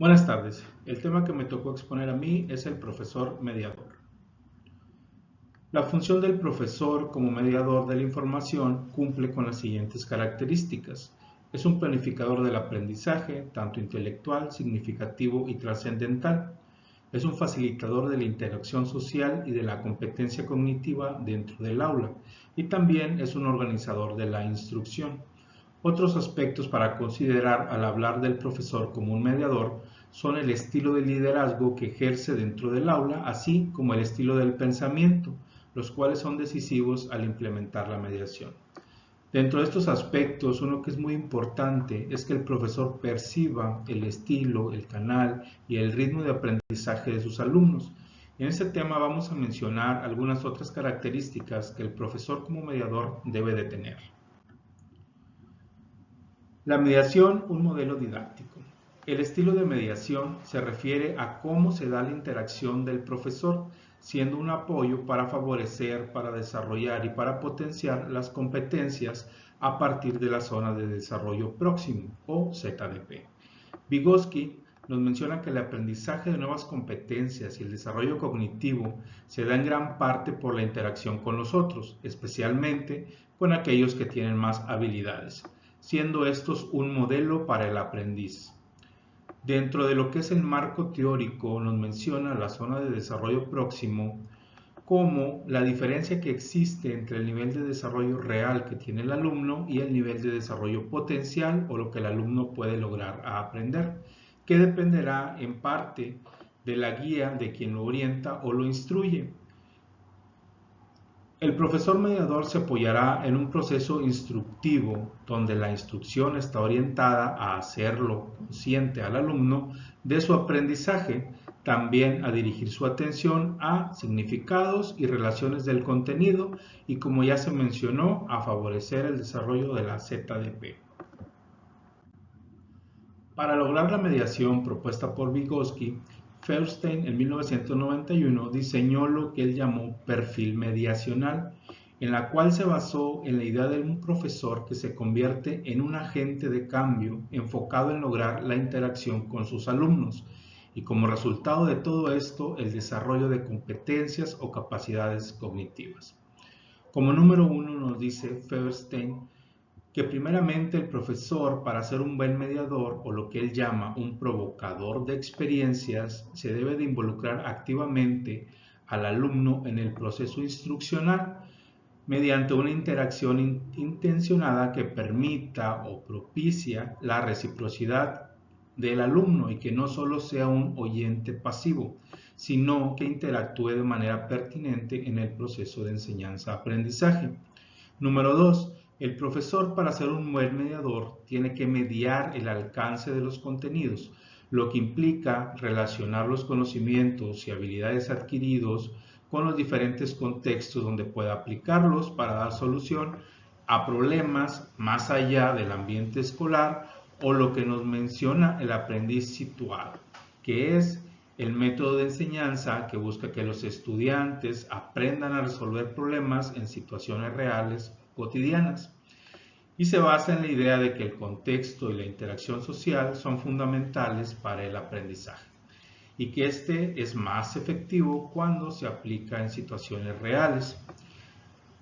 Buenas tardes. El tema que me tocó exponer a mí es el profesor mediador. La función del profesor como mediador de la información cumple con las siguientes características. Es un planificador del aprendizaje, tanto intelectual, significativo y trascendental. Es un facilitador de la interacción social y de la competencia cognitiva dentro del aula. Y también es un organizador de la instrucción. Otros aspectos para considerar al hablar del profesor como un mediador son el estilo de liderazgo que ejerce dentro del aula, así como el estilo del pensamiento, los cuales son decisivos al implementar la mediación. Dentro de estos aspectos, uno que es muy importante es que el profesor perciba el estilo, el canal y el ritmo de aprendizaje de sus alumnos. En este tema vamos a mencionar algunas otras características que el profesor como mediador debe de tener. La mediación, un modelo didáctico. El estilo de mediación se refiere a cómo se da la interacción del profesor, siendo un apoyo para favorecer, para desarrollar y para potenciar las competencias a partir de la zona de desarrollo próximo o ZDP. Vygotsky nos menciona que el aprendizaje de nuevas competencias y el desarrollo cognitivo se da en gran parte por la interacción con los otros, especialmente con aquellos que tienen más habilidades, siendo estos un modelo para el aprendiz. Dentro de lo que es el marco teórico nos menciona la zona de desarrollo próximo como la diferencia que existe entre el nivel de desarrollo real que tiene el alumno y el nivel de desarrollo potencial o lo que el alumno puede lograr a aprender, que dependerá en parte de la guía de quien lo orienta o lo instruye. El profesor mediador se apoyará en un proceso instructivo donde la instrucción está orientada a hacerlo consciente al alumno de su aprendizaje, también a dirigir su atención a significados y relaciones del contenido y, como ya se mencionó, a favorecer el desarrollo de la ZDP. Para lograr la mediación propuesta por Vygotsky, Feuerstein en 1991 diseñó lo que él llamó perfil mediacional, en la cual se basó en la idea de un profesor que se convierte en un agente de cambio enfocado en lograr la interacción con sus alumnos y como resultado de todo esto el desarrollo de competencias o capacidades cognitivas. Como número uno nos dice Feuerstein que primeramente el profesor, para ser un buen mediador o lo que él llama un provocador de experiencias, se debe de involucrar activamente al alumno en el proceso instruccional mediante una interacción intencionada que permita o propicia la reciprocidad del alumno y que no solo sea un oyente pasivo, sino que interactúe de manera pertinente en el proceso de enseñanza-aprendizaje. Número 2. El profesor, para ser un buen mediador, tiene que mediar el alcance de los contenidos, lo que implica relacionar los conocimientos y habilidades adquiridos con los diferentes contextos donde pueda aplicarlos para dar solución a problemas más allá del ambiente escolar o lo que nos menciona el aprendiz situado, que es el método de enseñanza que busca que los estudiantes aprendan a resolver problemas en situaciones reales cotidianas y se basa en la idea de que el contexto y la interacción social son fundamentales para el aprendizaje y que este es más efectivo cuando se aplica en situaciones reales.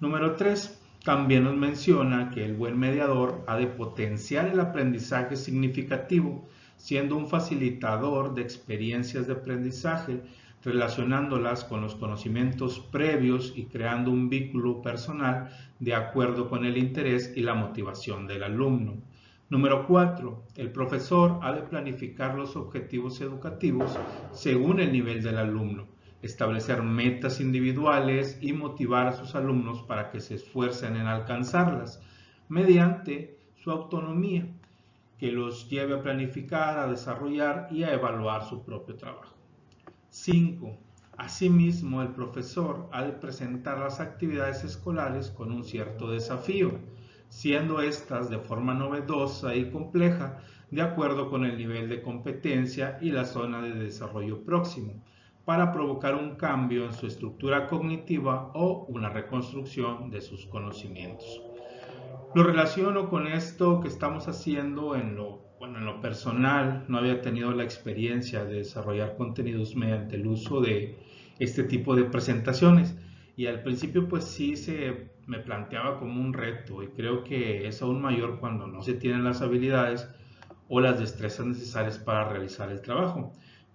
Número 3. También nos menciona que el buen mediador ha de potenciar el aprendizaje significativo, siendo un facilitador de experiencias de aprendizaje, relacionándolas con los conocimientos previos y creando un vínculo personal de acuerdo con el interés y la motivación del alumno. Número 4. El profesor ha de planificar los objetivos educativos según el nivel del alumno, establecer metas individuales y motivar a sus alumnos para que se esfuercen en alcanzarlas mediante su autonomía, que los lleve a planificar, a desarrollar y a evaluar su propio trabajo. 5. Asimismo, el profesor ha de presentar las actividades escolares con un cierto desafío, siendo estas de forma novedosa y compleja de acuerdo con el nivel de competencia y la zona de desarrollo próximo, para provocar un cambio en su estructura cognitiva o una reconstrucción de sus conocimientos. Lo relaciono con esto que estamos haciendo en lo Bueno, en lo personal no había tenido la experiencia de desarrollar contenidos mediante el uso de este tipo de presentaciones y al principio pues sí se me planteaba como un reto y creo que es aún mayor cuando no se tienen las habilidades o las destrezas necesarias para realizar el trabajo.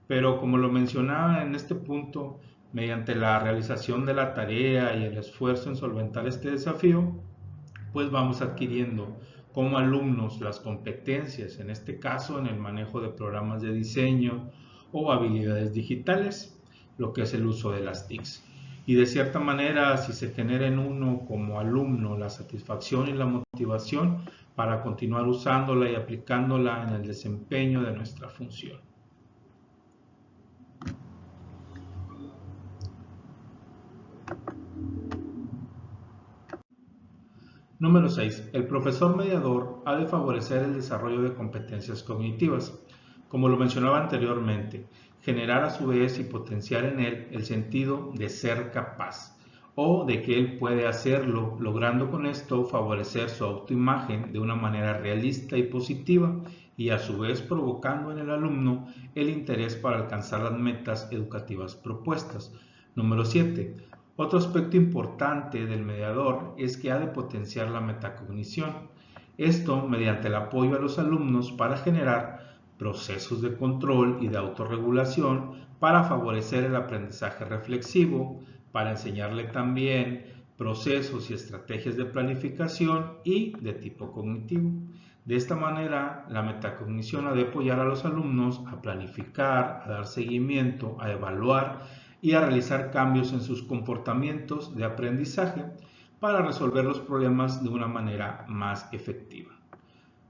Pero como lo mencionaba en este punto, mediante la realización de la tarea y el esfuerzo en solventar este desafío, pues vamos adquiriendo como alumnos las competencias, en este caso en el manejo de programas de diseño o habilidades digitales, lo que es el uso de las TICs. Y de cierta manera, si se genera en uno como alumno la satisfacción y la motivación para continuar usándola y aplicándola en el desempeño de nuestra función. Número 6. El profesor mediador ha de favorecer el desarrollo de competencias cognitivas. Como lo mencionaba anteriormente, generar a su vez y potenciar en él el sentido de ser capaz o de que él puede hacerlo, logrando con esto favorecer su autoimagen de una manera realista y positiva y a su vez provocando en el alumno el interés para alcanzar las metas educativas propuestas. Número 7. Otro aspecto importante del mediador es que ha de potenciar la metacognición. Esto mediante el apoyo a los alumnos para generar procesos de control y de autorregulación para favorecer el aprendizaje reflexivo, para enseñarle también procesos y estrategias de planificación y de tipo cognitivo. De esta manera, la metacognición ha de apoyar a los alumnos a planificar, a dar seguimiento, a evaluar y a realizar cambios en sus comportamientos de aprendizaje para resolver los problemas de una manera más efectiva.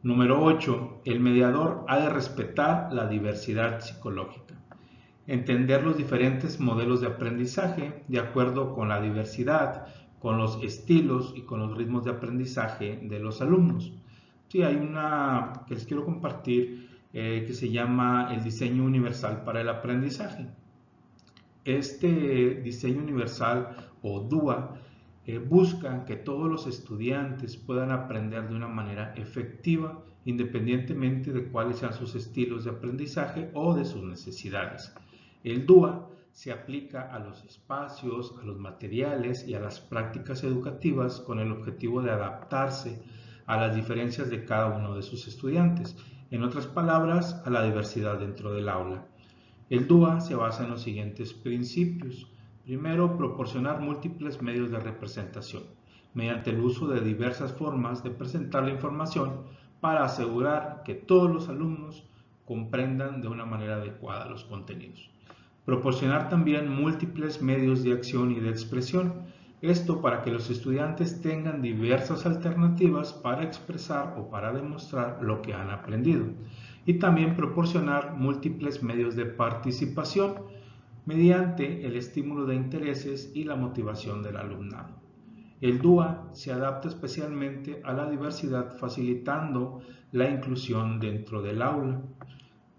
Número 8. El mediador ha de respetar la diversidad psicológica. Entender los diferentes modelos de aprendizaje de acuerdo con la diversidad, con los estilos y con los ritmos de aprendizaje de los alumnos. Sí, hay una que les quiero compartir que se llama el diseño universal para el aprendizaje. Este diseño universal o DUA busca que todos los estudiantes puedan aprender de una manera efectiva independientemente de cuáles sean sus estilos de aprendizaje o de sus necesidades. El DUA se aplica a los espacios, a los materiales y a las prácticas educativas con el objetivo de adaptarse a las diferencias de cada uno de sus estudiantes, en otras palabras, a la diversidad dentro del aula. El DUA se basa en los siguientes principios. Primero, proporcionar múltiples medios de representación, mediante el uso de diversas formas de presentar la información para asegurar que todos los alumnos comprendan de una manera adecuada los contenidos. Proporcionar también múltiples medios de acción y de expresión, esto para que los estudiantes tengan diversas alternativas para expresar o para demostrar lo que han aprendido. Y también proporcionar múltiples medios de participación mediante el estímulo de intereses y la motivación del alumnado. El DUA se adapta especialmente a la diversidad facilitando la inclusión dentro del aula.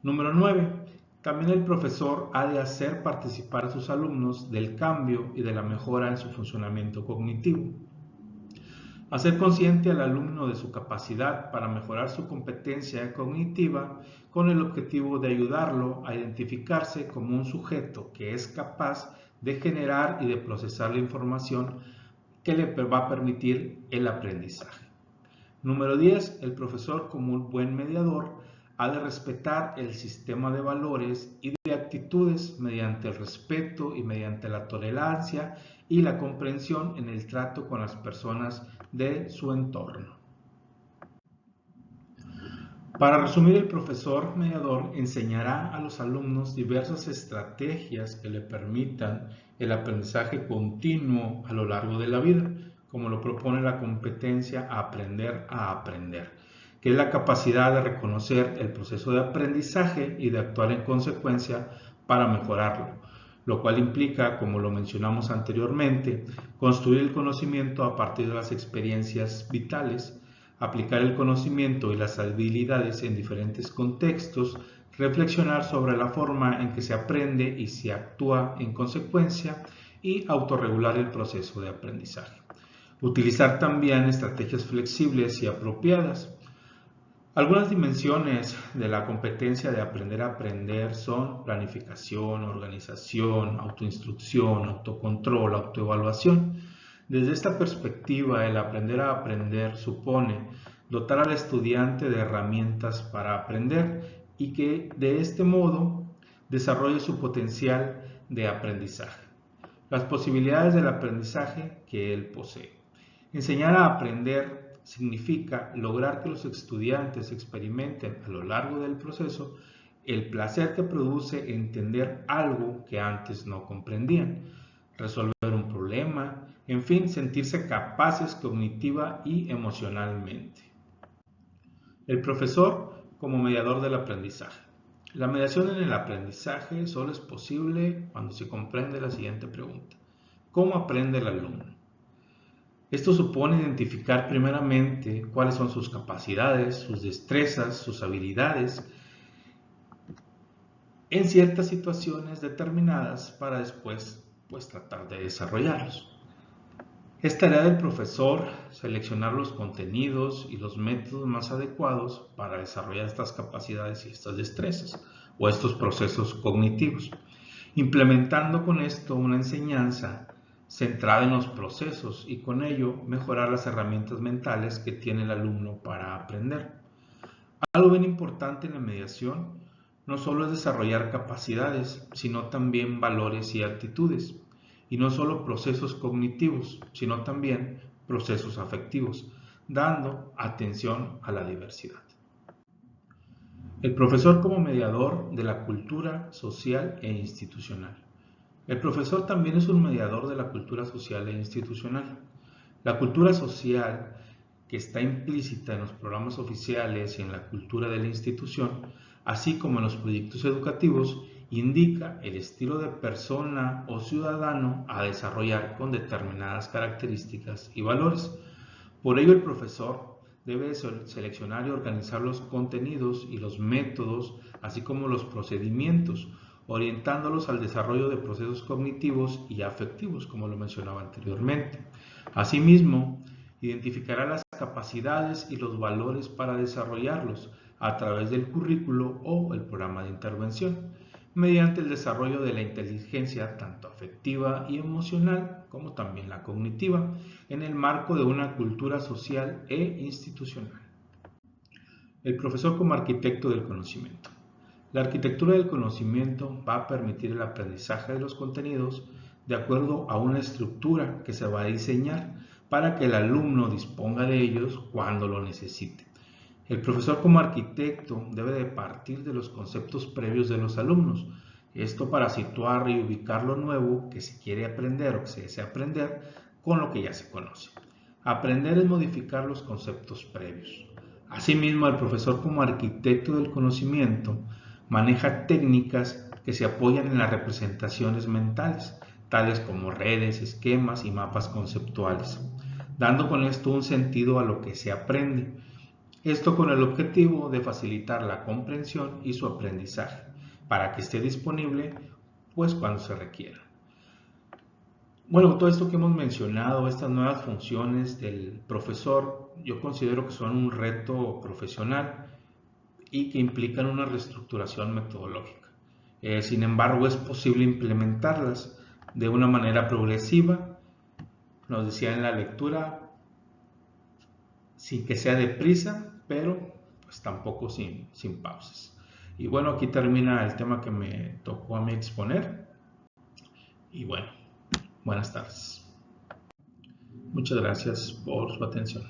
Número 9. También el profesor ha de hacer participar a sus alumnos del cambio y de la mejora en su funcionamiento cognitivo. Hacer consciente al alumno de su capacidad para mejorar su competencia cognitiva con el objetivo de ayudarlo a identificarse como un sujeto que es capaz de generar y de procesar la información que le va a permitir el aprendizaje. Número 10. El profesor, como un buen mediador, ha de respetar el sistema de valores y de actitudes mediante el respeto y mediante la tolerancia y la comprensión en el trato con las personas de su entorno. Para resumir, el profesor mediador enseñará a los alumnos diversas estrategias que le permitan el aprendizaje continuo a lo largo de la vida, como lo propone la competencia a aprender, que es la capacidad de reconocer el proceso de aprendizaje y de actuar en consecuencia para mejorarlo, lo cual implica, como lo mencionamos anteriormente, construir el conocimiento a partir de las experiencias vitales, aplicar el conocimiento y las habilidades en diferentes contextos, reflexionar sobre la forma en que se aprende y se actúa en consecuencia y autorregular el proceso de aprendizaje. Utilizar también estrategias flexibles y apropiadas. Algunas dimensiones de la competencia de aprender a aprender son planificación, organización, autoinstrucción, autocontrol, autoevaluación. Desde esta perspectiva, el aprender a aprender supone dotar al estudiante de herramientas para aprender y que de este modo desarrolle su potencial de aprendizaje, las posibilidades del aprendizaje que él posee. Enseñar a aprender significa lograr que los estudiantes experimenten a lo largo del proceso el placer que produce entender algo que antes no comprendían, resolver un problema, en fin, sentirse capaces cognitiva y emocionalmente. El profesor como mediador del aprendizaje. La mediación en el aprendizaje solo es posible cuando se comprende la siguiente pregunta: ¿cómo aprende el alumno? Esto supone identificar primeramente cuáles son sus capacidades, sus destrezas, sus habilidades en ciertas situaciones determinadas para después tratar de desarrollarlos. Es tarea del profesor seleccionar los contenidos y los métodos más adecuados para desarrollar estas capacidades y estas destrezas o estos procesos cognitivos, implementando con esto una enseñanza centrada en los procesos y con ello mejorar las herramientas mentales que tiene el alumno para aprender. Algo bien importante en la mediación no solo es desarrollar capacidades, sino también valores y actitudes, y no solo procesos cognitivos, sino también procesos afectivos, dando atención a la diversidad. El profesor como mediador de la cultura social e institucional. El profesor también es un mediador de la cultura social e institucional. La cultura social, que está implícita en los programas oficiales y en la cultura de la institución, así como en los proyectos educativos, indica el estilo de persona o ciudadano a desarrollar con determinadas características y valores. Por ello, el profesor debe seleccionar y organizar los contenidos y los métodos, así como los procedimientos, orientándolos al desarrollo de procesos cognitivos y afectivos, como lo mencionaba anteriormente. Asimismo, identificará las capacidades y los valores para desarrollarlos a través del currículo o el programa de intervención, mediante el desarrollo de la inteligencia tanto afectiva y emocional como también la cognitiva, en el marco de una cultura social e institucional. El profesor como arquitecto del conocimiento. La arquitectura del conocimiento va a permitir el aprendizaje de los contenidos de acuerdo a una estructura que se va a diseñar para que el alumno disponga de ellos cuando lo necesite. El profesor como arquitecto debe de partir de los conceptos previos de los alumnos, esto para situar y ubicar lo nuevo que se quiere aprender o que se desea aprender con lo que ya se conoce. Aprender es modificar los conceptos previos. Asimismo, el profesor como arquitecto del conocimiento maneja técnicas que se apoyan en las representaciones mentales, tales como redes, esquemas y mapas conceptuales, dando con esto un sentido a lo que se aprende. Esto con el objetivo de facilitar la comprensión y su aprendizaje, para que esté disponible cuando se requiera. Bueno, todo esto que hemos mencionado, estas nuevas funciones del profesor, yo considero que son un reto profesional y que implican una reestructuración metodológica. Sin embargo, es posible implementarlas de una manera progresiva, nos decía en la lectura, sin que sea deprisa, pero pues tampoco sin pausas. Y bueno, aquí termina el tema que me tocó a mí exponer. Y bueno, buenas tardes. Muchas gracias por su atención.